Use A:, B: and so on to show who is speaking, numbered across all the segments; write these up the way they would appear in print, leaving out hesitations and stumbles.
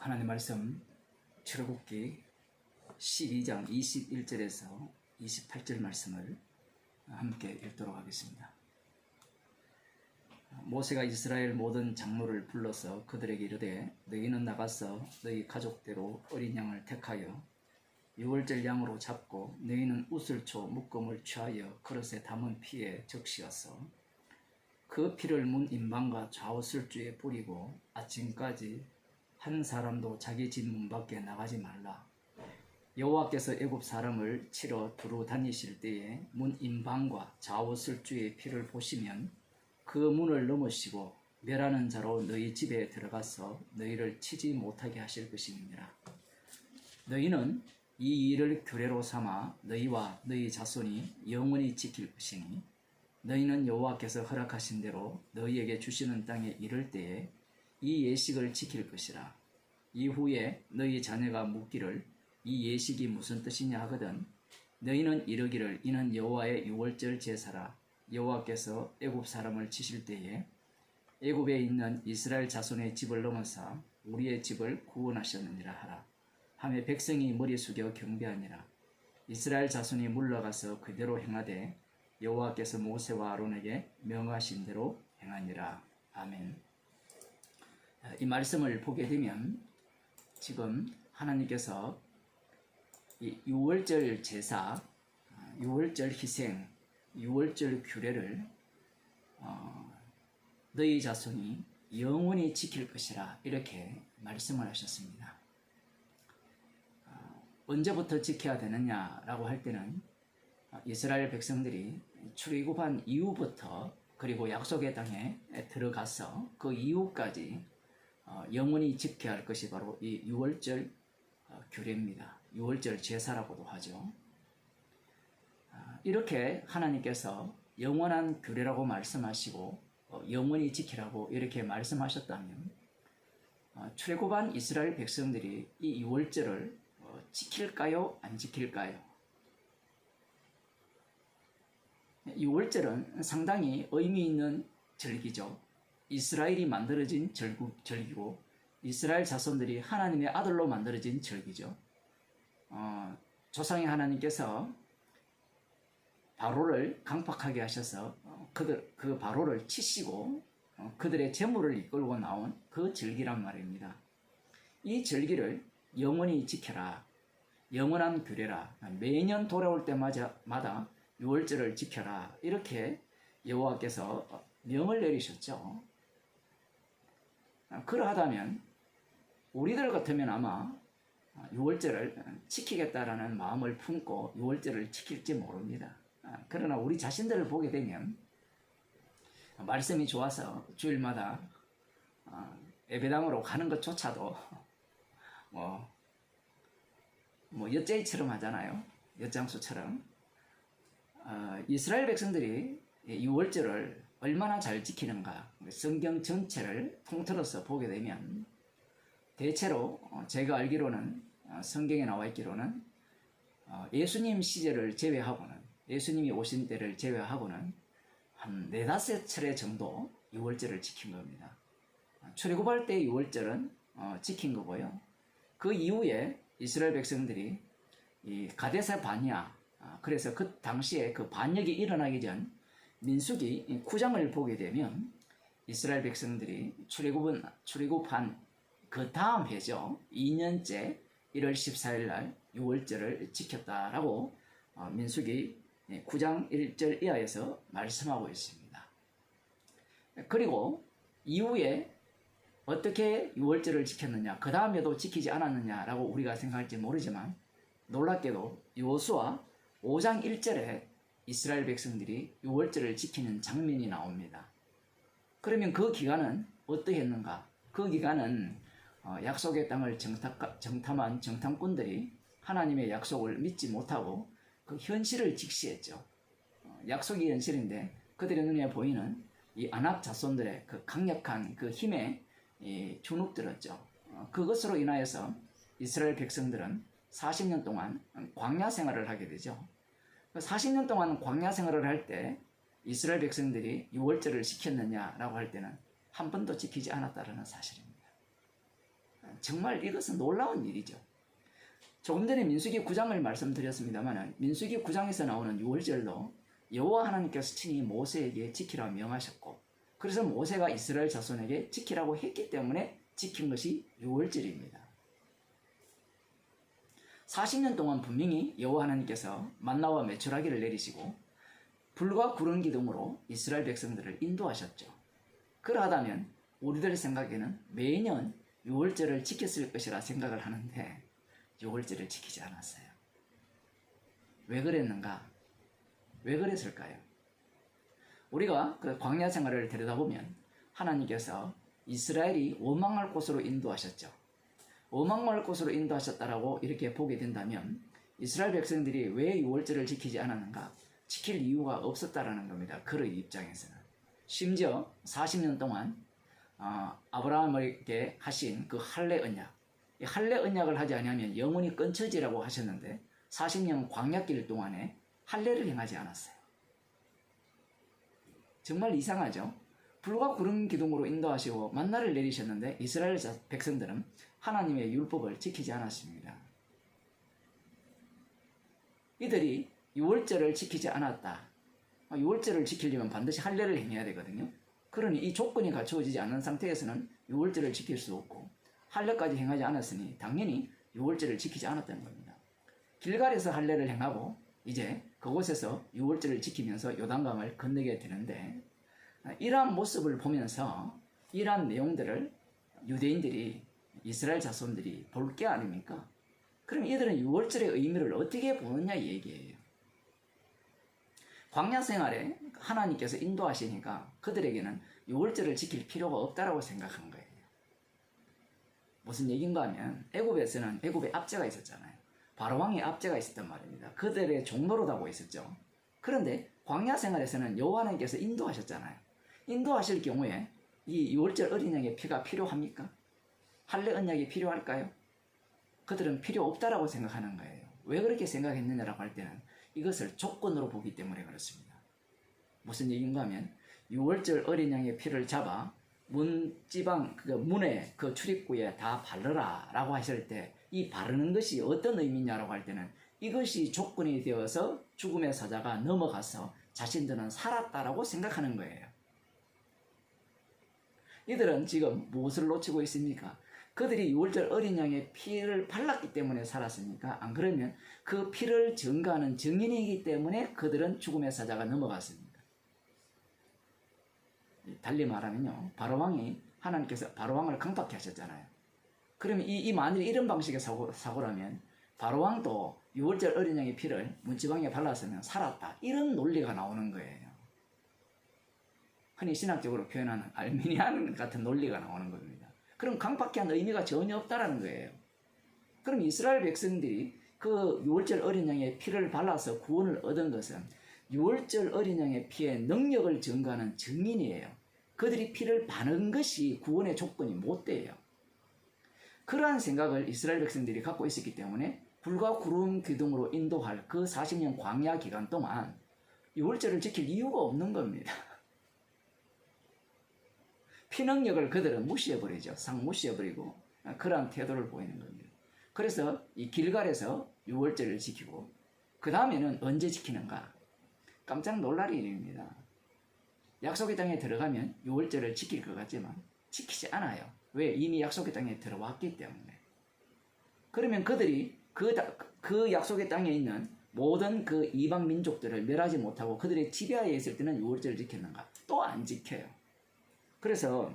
A: 하나님 말씀 출애굽기 12장 21절에서 28절 말씀을 함께 읽도록 하겠습니다. 모세가 이스라엘 모든 장로를 불러서 그들에게 이르되 너희는 나가서 너희 가족대로 어린 양을 택하여 유월절 양으로 잡고 너희는 우슬초 묶음을 취하여 그릇에 담은 피에 적시어서 그 피를 문 임방과 좌우슬주에 뿌리고 아침까지 한 사람도 자기 집 문 밖에 나가지 말라. 여호와께서 애굽 사람을 치러 두루 다니실 때에 문 임방과 좌우슬주의 피를 보시면 그 문을 넘으시고 멸하는 자로 너희 집에 들어가서 너희를 치지 못하게 하실 것이니라. 너희는 이 일을 규례로 삼아 너희와 너희 자손이 영원히 지킬 것이니 너희는 여호와께서 허락하신 대로 너희에게 주시는 땅에 이를 때에 이 예식을 지킬 것이라. 이후에 너희 자녀가 묻기를 이 예식이 무슨 뜻이냐 하거든 너희는 이르기를 이는 여호와의 유월절 제사라. 여호와께서 애굽 사람을 치실 때에 애굽에 있는 이스라엘 자손의 집을 넘어사 우리의 집을 구원하셨느니라 하라. 하며 백성이 머리 숙여 경배하니라. 이스라엘 자손이 물러가서 그대로 행하되 여호와께서 모세와 아론에게 명하신 대로 행하니라. 아멘. 이 말씀을 보게 되면 지금 하나님께서 이 유월절 제사, 유월절 희생, 유월절 규례를 너희 자손이 영원히 지킬 것이라 이렇게 말씀을 하셨습니다. 언제부터 지켜야 되느냐라고 할 때는 이스라엘 백성들이 출애굽한 이후부터 그리고 약속의 땅에 들어가서 그 이후까지 영원히 지켜야 할 것이 바로 이 유월절 규례입니다. 유월절 제사라고도 하죠. 이렇게 하나님께서 영원한 규례라고 말씀하시고 영원히 지키라고 이렇게 말씀하셨다면 출애굽한 이스라엘 백성들이 이 유월절을 지킬까요? 안 지킬까요? 유월절은 상당히 의미 있는 절기죠. 이스라엘이 만들어진 절기고 이스라엘 자손들이 하나님의 아들로 만들어진 절기죠. 조상의 하나님께서 바로를 강팍하게 하셔서 그 바로를 치시고 그들의 재물을 이끌고 나온 그 절기란 말입니다. 이 절기를 영원히 지켜라. 영원한 규례라. 매년 돌아올 때마다 유월절을 지켜라. 이렇게 여호와께서 명을 내리셨죠. 그러하다면 우리들 같으면 아마 유월절을 지키겠다라는 마음을 품고 유월절을 지킬지 모릅니다. 그러나 우리 자신들을 보게 되면 말씀이 좋아서 주일마다 예배당으로 가는 것조차도 엿제이처럼 하잖아요. 엿장수처럼. 이스라엘 백성들이 유월절을 얼마나 잘 지키는가 성경 전체를 통틀어서 보게 되면 대체로 제가 알기로는 성경에 나와 있기로는 예수님 시절을 제외하고는 예수님이 오신 때를 제외하고는 한 4-5차례 정도 유월절을 지킨 겁니다. 출애굽할 때 유월절은 지킨 거고요. 그 이후에 이스라엘 백성들이 이 가데스 바냐 그래서 그 당시에 그 반역이 일어나기 전 민수기 9장을 보게 되면 이스라엘 백성들이 출애굽한 그 다음 해죠. 2년째 1월 14일 날 유월절을 지켰다라고 민수기 9장 1절 이하에서 말씀하고 있습니다. 그리고 이후에 어떻게 유월절을 지켰느냐, 그 다음에도 지키지 않았느냐라고 우리가 생각할지 모르지만 놀랍게도 여호수아 5장 1절에 이스라엘 백성들이 유월절을 지키는 장면이 나옵니다. 그러면 그 기간은 어떠했는가? 그 기간은 약속의 땅을 정탐한 정탐꾼들이 하나님의 약속을 믿지 못하고 그 현실을 직시했죠. 약속이 현실인데 그들의 눈에 보이는 이 아낙 자손들의 그 강력한 그 힘에 주눅들었죠. 그것으로 인하여서 이스라엘 백성들은 40년 동안 광야 생활을 하게 되죠. 40년 동안 광야 생활을 할 때 이스라엘 백성들이 유월절을 지켰느냐라고 할 때는 한 번도 지키지 않았다는 사실입니다. 정말 이것은 놀라운 일이죠. 조금 전에 민수기 9장을 말씀드렸습니다만 민수기 9장에서 나오는 유월절로 여호와 하나님께서 친히 모세에게 지키라 명하셨고 그래서 모세가 이스라엘 자손에게 지키라고 했기 때문에 지킨 것이 유월절입니다. 40년 동안 분명히 여호와 하나님께서 만나와 메추라기를 내리시고 불과 구름 기둥으로 이스라엘 백성들을 인도하셨죠. 그러하다면 우리들 생각에는 매년 유월절을 지켰을 것이라 생각을 하는데 유월절을 지키지 않았어요. 왜 그랬는가? 왜 그랬을까요? 우리가 그 광야 생활을 들여다보면 하나님께서 이스라엘이 원망할 곳으로 인도하셨죠. 원망할 곳으로 인도하셨다라고 이렇게 보게 된다면 이스라엘 백성들이 왜 유월절을 지키지 않았는가? 지킬 이유가 없었다라는 겁니다. 그의 입장에서는. 심지어 40년 동안 아브라함에게 하신 그 할례 언약, 이 할례 언약을 하지 아니하면 영원히 끊쳐지라고 하셨는데 40년 광야길 동안에 할례를 행하지 않았어요. 정말 이상하죠? 불과 구름 기둥으로 인도하시고 만나를 내리셨는데 이스라엘 백성들은 하나님의 율법을 지키지 않았습니다. 이들이 유월절을 지키지 않았다. 유월절을 지키려면 반드시 할례를 행해야 되거든요. 그러니 이 조건이 갖추어지지 않은 상태에서는 유월절을 지킬 수 없고 할례까지 행하지 않았으니 당연히 유월절을 지키지 않았다는 겁니다. 길갈에서 할례를 행하고 이제 그곳에서 유월절을 지키면서 요단강을 건너게 되는데 이러한 모습을 보면서 이러한 내용들을 유대인들이 이스라엘 자손들이 볼 게 아닙니까? 그럼 이들은 유월절의 의미를 어떻게 보느냐 이 얘기예요. 광야 생활에 하나님께서 인도하시니까 그들에게는 유월절을 지킬 필요가 없다라고 생각한 거예요. 무슨 얘기인가 하면 애굽에서는 애굽에 압제가 있었잖아요. 바로왕의 압제가 있었단 말입니다. 그들의 종노릇하고 있었죠. 그런데 광야 생활에서는 여호와 하나님께서 인도하셨잖아요. 인도하실 경우에 이 유월절 어린 양의 피가 필요합니까? 할례 언약이 필요할까요? 그들은 필요 없다라고 생각하는 거예요. 왜 그렇게 생각했느냐라고 할 때는 이것을 조건으로 보기 때문에 그렇습니다. 무슨 얘기인가 하면 유월절 어린 양의 피를 잡아 문지방 문에 그 출입구에 다 바르라 라고 하실 때 이 바르는 것이 어떤 의미냐라고 할 때는 이것이 조건이 되어서 죽음의 사자가 넘어가서 자신들은 살았다라고 생각하는 거예요. 이들은 지금 무엇을 놓치고 있습니까? 그들이 유월절 어린 양의 피를 발랐기 때문에 살았습니까? 안 그러면 그 피를 증거하는 증인이기 때문에 그들은 죽음의 사자가 넘어갔습니다. 달리 말하면요, 바로왕이 하나님께서 바로왕을 강박해 하셨잖아요. 그러면 만일 이런 방식의 사고라면 바로왕도 유월절 어린 양의 피를 문지방에 발랐으면 살았다, 이런 논리가 나오는 거예요. 흔히 신학적으로 표현하는 알미니안 같은 논리가 나오는 겁니다. 그럼 강박한 의미가 전혀 없다라는 거예요. 그럼 이스라엘 백성들이 그 유월절 어린 양의 피를 발라서 구원을 얻은 것은 유월절 어린 양의 피의 능력을 증거하는 증인이에요. 그들이 피를 바른 것이 구원의 조건이 못 돼요. 그러한 생각을 이스라엘 백성들이 갖고 있었기 때문에 불과 구름 기둥으로 인도할 그 40년 광야 기간 동안 유월절을 지킬 이유가 없는 겁니다. 피 능력을 그들은 무시해버리죠. 무시해버리고 그러한 태도를 보이는 겁니다. 그래서 이 길갈에서 유월절을 지키고 그 다음에는 언제 지키는가? 깜짝 놀랄 일입니다. 약속의 땅에 들어가면 유월절을 지킬 것 같지만 지키지 않아요. 왜? 이미 약속의 땅에 들어왔기 때문에. 그러면 그들이 그 약속의 땅에 있는 모든 그 이방 민족들을 멸하지 못하고 그들의 지배하에 있을 때는 유월절을 지켰는가? 또 안 지켜요. 그래서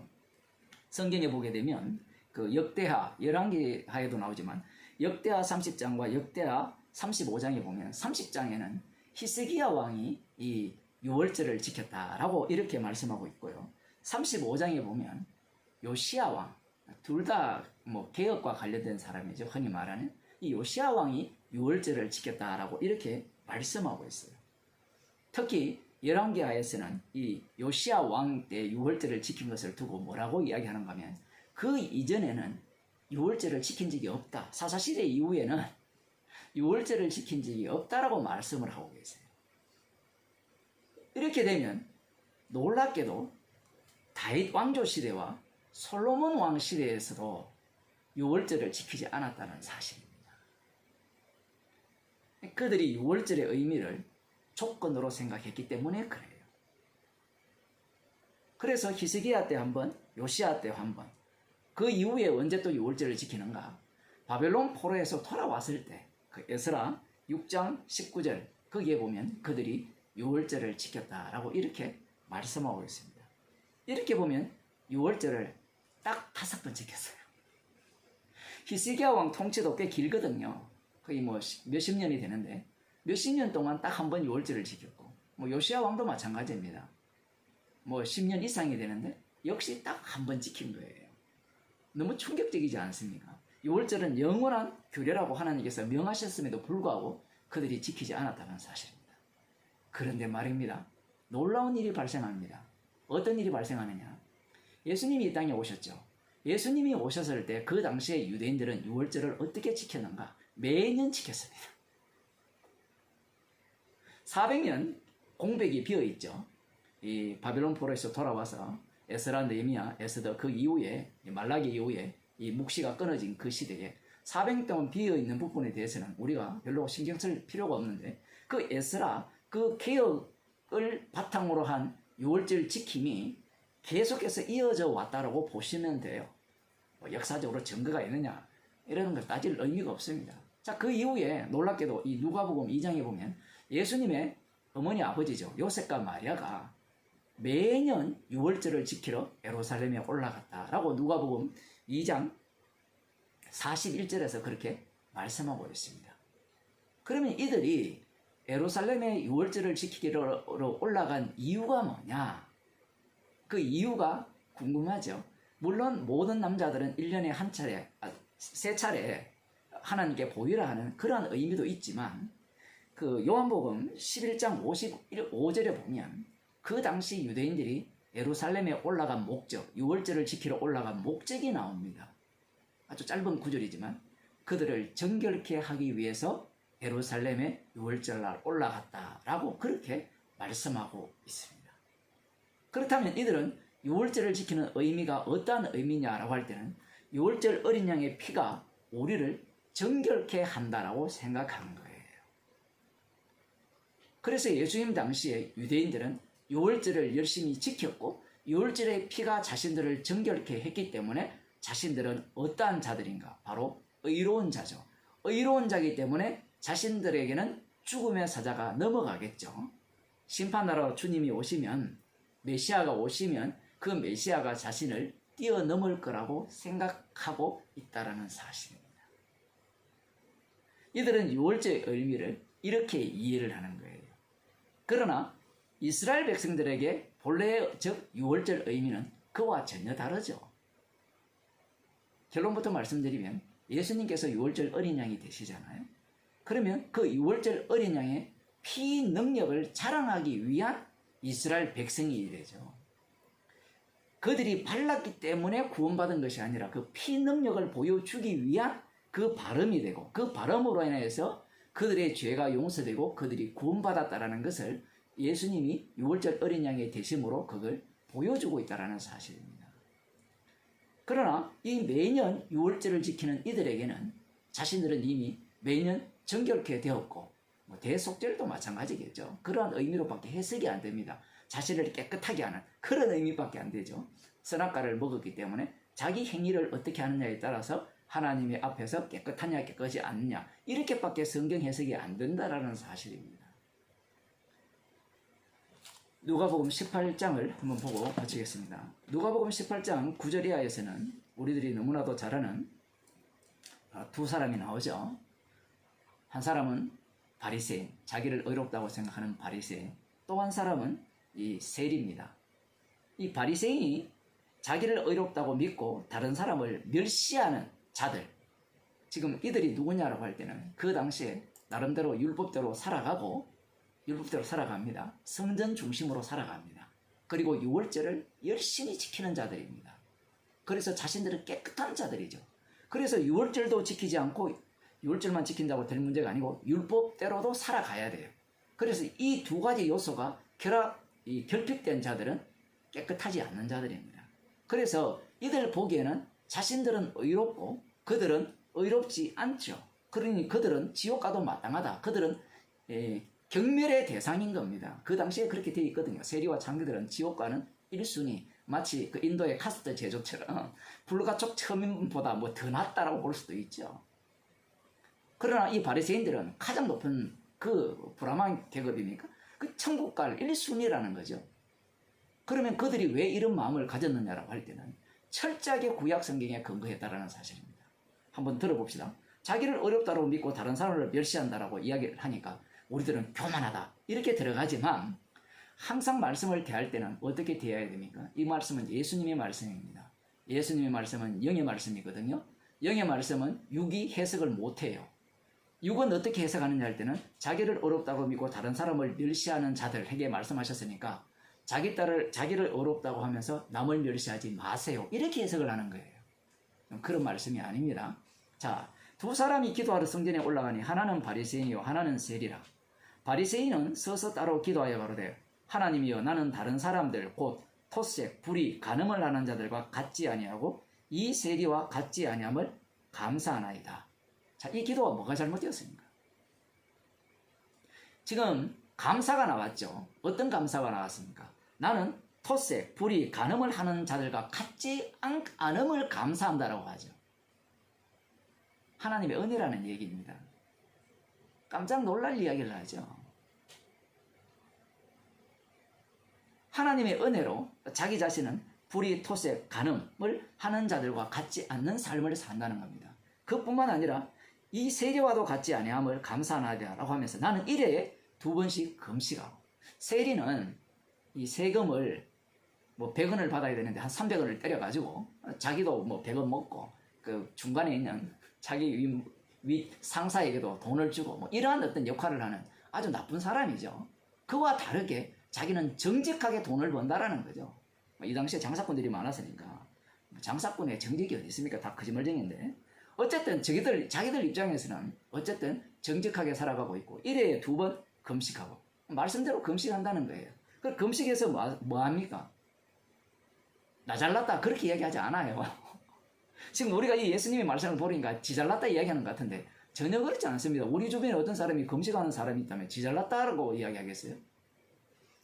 A: 성경에 보게 되면 그 역대하, 열왕기하에도 나오지만 역대하 30장과 역대하 35장에 보면 30장에는 히스기야 왕이 이 유월절을 지켰다라고 이렇게 말씀하고 있고요. 35장에 보면 요시야 왕, 둘 다 뭐 개혁과 관련된 사람이죠. 흔히 말하는 이 요시야 왕이 유월절을 지켰다라고 이렇게 말씀하고 있어요. 특히 열왕기하에서는 이 요시야 왕 때 유월절을 지킨 것을 두고 뭐라고 이야기하는가 하면 그 이전에는 유월절을 지킨 적이 없다. 사사시대 이후에는 유월절을 지킨 적이 없다라고 말씀을 하고 계세요. 이렇게 되면 놀랍게도 다윗 왕조 시대와 솔로몬 왕 시대에서도 유월절을 지키지 않았다는 사실입니다. 그들이 유월절의 의미를 조건으로 생각했기 때문에 그래요. 그래서 히스기야 때 한번, 요시야 때 한번, 그 이후에 언제 또 유월절을 지키는가? 바벨론 포로에서 돌아왔을 때 그 에스라 6장 19절 거기에 보면 그들이 유월절을 지켰다라고 이렇게 말씀하고 있습니다. 이렇게 보면 유월절을 딱 5번 지켰어요. 히스기야 왕 통치도 꽤 길거든요. 거의 뭐 몇십 년이 되는데 몇십 년 동안 딱 한 번 유월절을 지켰고, 뭐 요시야 왕도 마찬가지입니다. 뭐 10년 이상이 되는데 역시 딱 한 번 지킨 거예요. 너무 충격적이지 않습니까? 유월절은 영원한 규례라고 하나님께서 명하셨음에도 불구하고 그들이 지키지 않았다는 사실입니다. 그런데 말입니다. 놀라운 일이 발생합니다. 어떤 일이 발생하느냐? 예수님이 이 땅에 오셨죠. 예수님이 오셨을 때 그 당시에 유대인들은 유월절을 어떻게 지켰는가? 매년 지켰습니다. 400년 공백이 비어있죠. 이 바벨론 포로에서 돌아와서 에스라, 느헤미야, 에스더 그 이후에 말라기 이후에 이 묵시가 끊어진 그 시대에 400년 동안 비어있는 부분에 대해서는 우리가 별로 신경 쓸 필요가 없는데, 그 에스라 그 개혁을 바탕으로 한 유월절 지킴이 계속해서 이어져 왔다라고 보시면 돼요. 뭐 역사적으로 증거가 있느냐 이런 걸 따질 의미가 없습니다. 자, 그 이후에 놀랍게도 이 누가복음 2장에 보면 예수님의 어머니 아버지죠, 요셉과 마리아가 매년 유월절을 지키러 예루살렘에 올라갔다라고 누가복음 2장 41절에서 그렇게 말씀하고 있습니다. 그러면 이들이 예루살렘에 유월절을 지키러 올라간 이유가 뭐냐? 그 이유가 궁금하죠. 물론 모든 남자들은 1년에 한 차례, 3차례 하나님께 보이라 하는 그런 의미도 있지만, 그 요한복음 11장 55절에 보면 그 당시 유대인들이 예루살렘에 올라간 목적, 유월절을 지키러 올라간 목적이 나옵니다. 아주 짧은 구절이지만 그들을 정결케 하기 위해서 예루살렘에 유월절날 올라갔다라고 그렇게 말씀하고 있습니다. 그렇다면 이들은 유월절을 지키는 의미가 어떠한 의미냐라고 할 때는 유월절 어린 양의 피가 우리를 정결케 한다라고 생각하는 거예요. 그래서 예수님 당시에 유대인들은 유월절을 열심히 지켰고 유월절의 피가 자신들을 정결케 했기 때문에 자신들은 어떠한 자들인가? 바로 의로운 자죠. 의로운 자이기 때문에 자신들에게는 죽음의 사자가 넘어가겠죠. 심판하러 주님이 오시면, 메시아가 오시면 그 메시아가 자신을 뛰어넘을 거라고 생각하고 있다는 사실입니다. 이들은 유월절의 의미를 이렇게 이해를 하는 거예요. 그러나 이스라엘 백성들에게 본래의 즉 유월절 의미는 그와 전혀 다르죠. 결론부터 말씀드리면 예수님께서 유월절 어린 양이 되시잖아요. 그러면 그 유월절 어린 양의 피 능력을 자랑하기 위한 이스라엘 백성이 되죠. 그들이 발랐기 때문에 구원받은 것이 아니라 그 피 능력을 보여주기 위한 그 발음이 되고, 그 발음으로 인해서 그들의 죄가 용서되고 그들이 구원받았다라는 것을 예수님이 유월절 어린 양의 대심으로 그걸 보여주고 있다는 사실입니다. 그러나 이 매년 유월절을 지키는 이들에게는 자신들은 이미 매년 정결케 되었고, 뭐 대속절도 마찬가지겠죠. 그러한 의미로밖에 해석이 안 됩니다. 자신을 깨끗하게 하는 그런 의미밖에 안 되죠. 선악과를 먹었기 때문에 자기 행위를 어떻게 하느냐에 따라서 하나님의 앞에서 깨끗하냐 깨끗하지 않느냐 이렇게밖에 성경 해석이 안 된다라는 사실입니다. 누가복음 18장을 한번 보고 마치겠습니다. 누가복음 18장 9절 이하에서는 우리들이 너무나도 잘 아는 두 사람이 나오죠. 한 사람은 바리새인, 자기를 의롭다고 생각하는 바리새인, 또 한 사람은 이 세리입니다. 이 바리새인이 자기를 의롭다고 믿고 다른 사람을 멸시하는 자들, 지금 이들이 누구냐라고 할 때는 그 당시에 나름대로 율법대로 살아갑니다. 성전 중심으로 살아갑니다. 그리고 유월절을 열심히 지키는 자들입니다. 그래서 자신들은 깨끗한 자들이죠. 그래서 유월절도 지키지 않고 유월절만 지킨다고 될 문제가 아니고 율법대로도 살아가야 돼요. 그래서 이 두 가지 요소가 결핍된 자들은 깨끗하지 않는 자들입니다. 그래서 이들 보기에는 자신들은 의롭고 그들은 의롭지 않죠. 그러니 그들은 지옥 가도 마땅하다. 그들은 경멸의 대상인 겁니다. 그 당시에 그렇게 되어 있거든요. 세리와 창기들은 지옥 가는 1순위, 마치 그 인도의 카스트 제조처럼 불가촉 처민보다 뭐 더 낫다라고 볼 수도 있죠. 그러나 이 바리새인들은 가장 높은 그 브라만 계급입니까? 그 천국 갈 1순위라는 거죠. 그러면 그들이 왜 이런 마음을 가졌느냐라고 할 때는 철저하게 구약 성경에 근거했다라는 사실입니다. 한번 들어봅시다. 자기를 어렵다고 믿고 다른 사람을 멸시한다라고 이야기를 하니까 우리들은 교만하다 이렇게 들어가지만 항상 말씀을 대할 때는 어떻게 대해야 됩니까? 이 말씀은 예수님의 말씀입니다. 예수님의 말씀은 영의 말씀이거든요. 영의 말씀은 육이 해석을 못해요. 육은 어떻게 해석하느냐 할 때는 자기를 어렵다고 믿고 다른 사람을 멸시하는 자들에게 말씀하셨으니까 자기를 어렵다고 하면서 남을 멸시하지 마세요. 이렇게 해석을 하는 거예요. 그런 말씀이 아닙니다. 자, 두 사람이 기도하러 성전에 올라가니 하나는 바리새인이요 하나는 세리라. 바리새인은 서서 따로 기도하여 가로되 하나님이여 나는 다른 사람들 곧 토색, 불의, 간음을 하는 자들과 같지 아니하고 이 세리와 같지 아니함을 감사하나이다. 자, 이 기도가 뭐가 잘못되었습니까? 지금 감사가 나왔죠. 어떤 감사가 나왔습니까? 나는 토색, 불의, 간음을 하는 자들과 같지 않음을 감사한다라고 하죠. 하나님의 은혜라는 얘기입니다. 깜짝 놀랄 이야기를 하죠. 하나님의 은혜로 자기 자신은 불의, 토색, 간음을 하는 자들과 같지 않는 삶을 산다는 겁니다. 그뿐만 아니라 이 세리와도 같지 아니함을 감사하나이다라고 하면서 나는 1회에 2번씩 금식하고 세리는 이 세금을 뭐 100원을 받아야 되는데 한 300원을 때려가지고 자기도 뭐 100원 먹고 그 중간에 있는 자기 위 상사에게도 돈을 주고 뭐 이러한 어떤 역할을 하는 아주 나쁜 사람이죠. 그와 다르게 자기는 정직하게 돈을 번다라는 거죠. 이 당시에 장사꾼들이 많았으니까 장사꾼의 정직이 어디 있습니까? 다 거짓말쟁이인데 어쨌든 자기들 입장에서는 어쨌든 정직하게 살아가고 있고 1회에 2번 금식하고 말씀대로 금식한다는 거예요. 그 금식에서 뭐 합니까? 나 잘났다 그렇게 이야기하지 않아요. 지금 우리가 이 예수님의 말씀을 보니까 지 잘났다 이야기하는 것 같은데 전혀 그렇지 않습니다. 우리 주변에 어떤 사람이 금식하는 사람이 있다면 지 잘났다라고 이야기하겠어요?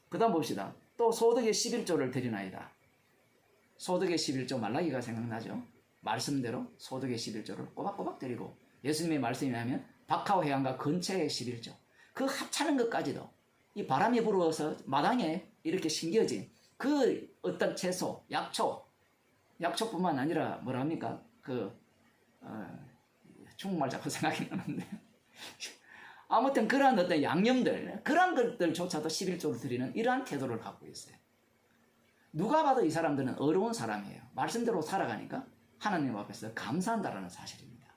A: 그 다음 봅시다. 또 소득의 11조를 드리나이다. 소득의 11조 말라기가 생각나죠? 말씀대로 소득의 11조를 꼬박꼬박 드리고 예수님의 말씀이 하면 박하오 해안가 근처의 11조 그 합차는 것까지도 이 바람이 불어서 마당에 이렇게 심겨진 그 어떤 채소, 약초뿐만 아니라 뭐랍니까? 중국말 자꾸 생각이 나는데 아무튼 그러한 어떤 양념들 그러한 것들조차도 11조를 드리는 이러한 태도를 갖고 있어요. 누가 봐도 이 사람들은 어려운 사람이에요. 말씀대로 살아가니까 하나님 앞에서 감사한다라는 사실입니다.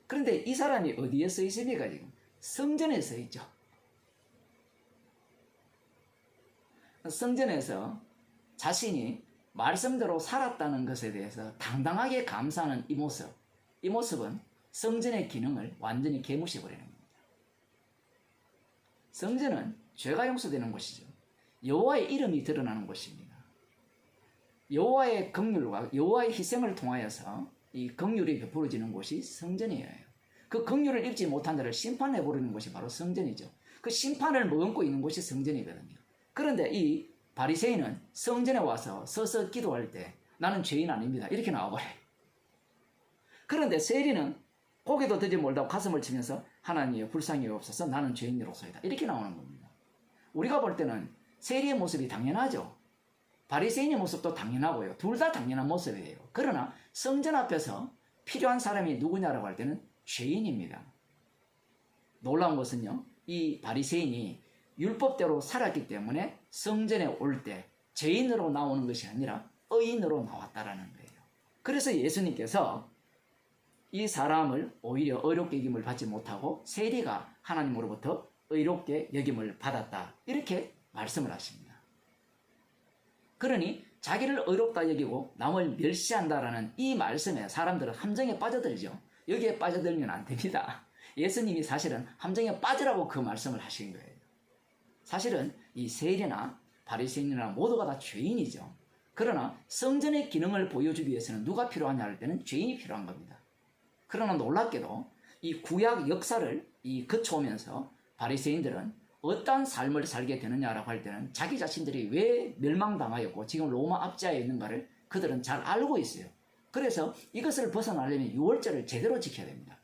A: 그런데 이 사람이 어디에 서 있습니까? 지금 성전에 서 있죠. 성전에서 자신이 말씀대로 살았다는 것에 대해서 당당하게 감사하는 이 모습은 성전의 기능을 완전히 개무시해버리는 겁니다. 성전은 죄가 용서되는 곳이죠. 여호와의 이름이 드러나는 곳입니다. 여호와의 긍휼과 여호와의 희생을 통하여서 이 긍휼이 베풀어지는 곳이 성전이에요. 그 긍휼을 입지 못한 자를 심판해버리는 곳이 바로 성전이죠. 그 심판을 머금고 있는 곳이 성전이거든요. 그런데 이 바리새인은 성전에 와서 서서 기도할 때 나는 죄인 아닙니다. 이렇게 나와버려요. 그런데 세리는 고개도 들지 못하고 가슴을 치면서 하나님의 불쌍히 없어서 나는 죄인으로서이다. 이렇게 나오는 겁니다. 우리가 볼 때는 세리의 모습이 당연하죠. 바리새인의 모습도 당연하고요. 둘 다 당연한 모습이에요. 그러나 성전 앞에서 필요한 사람이 누구냐라고 할 때는 죄인입니다. 놀라운 것은요. 이 바리새인이 율법대로 살았기 때문에 성전에 올 때 죄인으로 나오는 것이 아니라 의인으로 나왔다라는 거예요. 그래서 예수님께서 이 사람을 오히려 의롭게 여김을 받지 못하고 세리가 하나님으로부터 의롭게 여김을 받았다. 이렇게 말씀을 하십니다. 그러니 자기를 의롭다 여기고 남을 멸시한다라는 이 말씀에 사람들은 함정에 빠져들죠. 여기에 빠져들면 안 됩니다. 예수님이 사실은 함정에 빠지라고 그 말씀을 하신 거예요. 사실은 이 세리나 바리새인이나 모두가 다 죄인이죠. 그러나 성전의 기능을 보여주기 위해서는 누가 필요하냐 할 때는 죄인이 필요한 겁니다. 그러나 놀랍게도 이 구약 역사를 거쳐오면서 바리새인들은 어떠한 삶을 살게 되느냐라고 할 때는 자기 자신들이 왜 멸망당하였고 지금 로마 압제하에 있는가를 그들은 잘 알고 있어요. 그래서 이것을 벗어나려면 유월절을 제대로 지켜야 됩니다.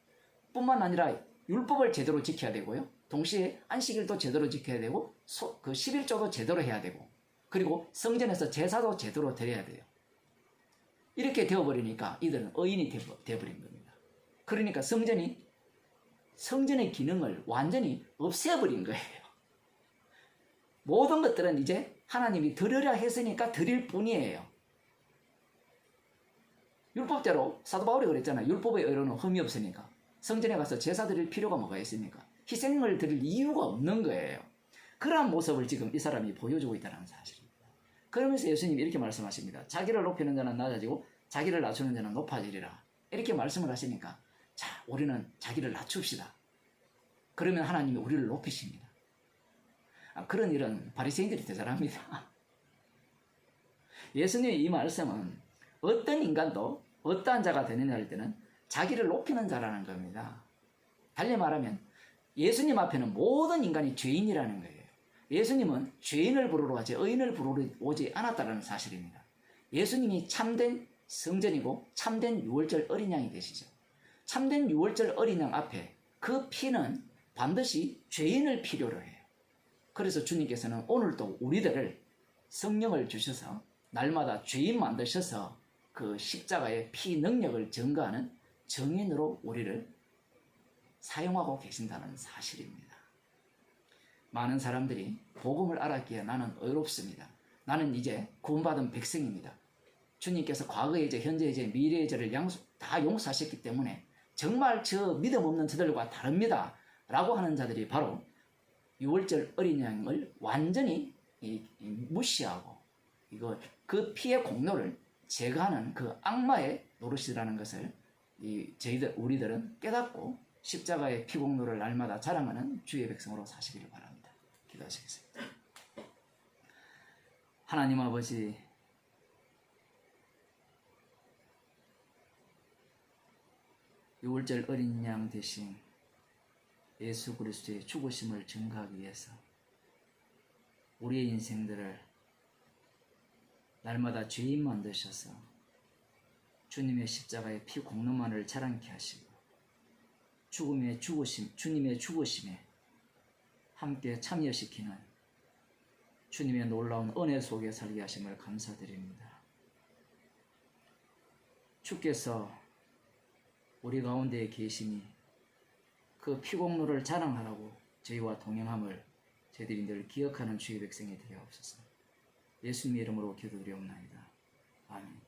A: 뿐만 아니라 율법을 제대로 지켜야 되고요. 동시에 안식일도 제대로 지켜야 되고 그 11조도 제대로 해야 되고 그리고 성전에서 제사도 제대로 드려야 돼요. 이렇게 되어버리니까 이들은 의인이 되어버린 겁니다. 그러니까 성전의 기능을 완전히 없애버린 거예요. 모든 것들은 이제 하나님이 드리라 했으니까 드릴 뿐이에요. 율법대로 사도 바울이 그랬잖아요. 율법의 의로는 흠이 없으니까. 성전에 가서 제사 드릴 필요가 뭐가 있습니까? 희생을 드릴 이유가 없는 거예요. 그러한 모습을 지금 이 사람이 보여주고 있다는 사실입니다. 그러면서 예수님이 이렇게 말씀하십니다. 자기를 높이는 자는 낮아지고 자기를 낮추는 자는 높아지리라. 이렇게 말씀을 하시니까 자, 우리는 자기를 낮춥시다. 그러면 하나님이 우리를 높이십니다. 그런 일은 바리새인들이 더 잘합니다. 예수님의 이 말씀은 어떤 인간도 어떠한 자가 되느냐 할 때는 자기를 높이는 자라는 겁니다. 달리 말하면 예수님 앞에는 모든 인간이 죄인이라는 거예요. 예수님은 죄인을 부르러 가지 의인을 부르러 오지 않았다는 사실입니다. 예수님이 참된 성전이고 참된 유월절 어린 양이 되시죠. 참된 유월절 어린 양 앞에 그 피는 반드시 죄인을 필요로 해요. 그래서 주님께서는 오늘도 우리들을 성령을 주셔서 날마다 죄인 만드셔서 그 십자가의 피 능력을 증거하는 증인으로 우리를 사용하고 계신다는 사실입니다. 많은 사람들이 복음을 알았기에 나는 의롭습니다. 나는 이제 구원받은 백성입니다. 주님께서 과거의 죄, 현재의 죄, 미래의 죄를 다 용서하셨기 때문에 정말 저 믿음 없는 저들과 다릅니다. 라고 하는 자들이 바로 유월절 어린 양을 완전히 무시하고 그 피의 공로를 제거하는 그 악마의 노릇이라는 것을 우리들은 깨닫고 십자가의 피 공로를 날마다 자랑하는 주의 백성으로 사시기를 바랍니다. 기도하시겠습니다. 하나님 아버지, 유월절 어린 양 대신 예수 그리스도의 죽으심을 증거하기 위해서 우리의 인생들을 날마다 죄인 만드셔서 주님의 십자가의 피 공로만을 자랑케 하시고 주님의 죽으심에 함께 참여시키는 주님의 놀라운 은혜 속에 살게 하심을 감사드립니다. 주께서 우리 가운데에 계시니 그 피공로를 자랑하라고 저희와 동행함을 저희들이 늘 기억하는 주의 백성이 되게 하옵소서. 예수님의 이름으로 기도드리옵나이다. 아멘.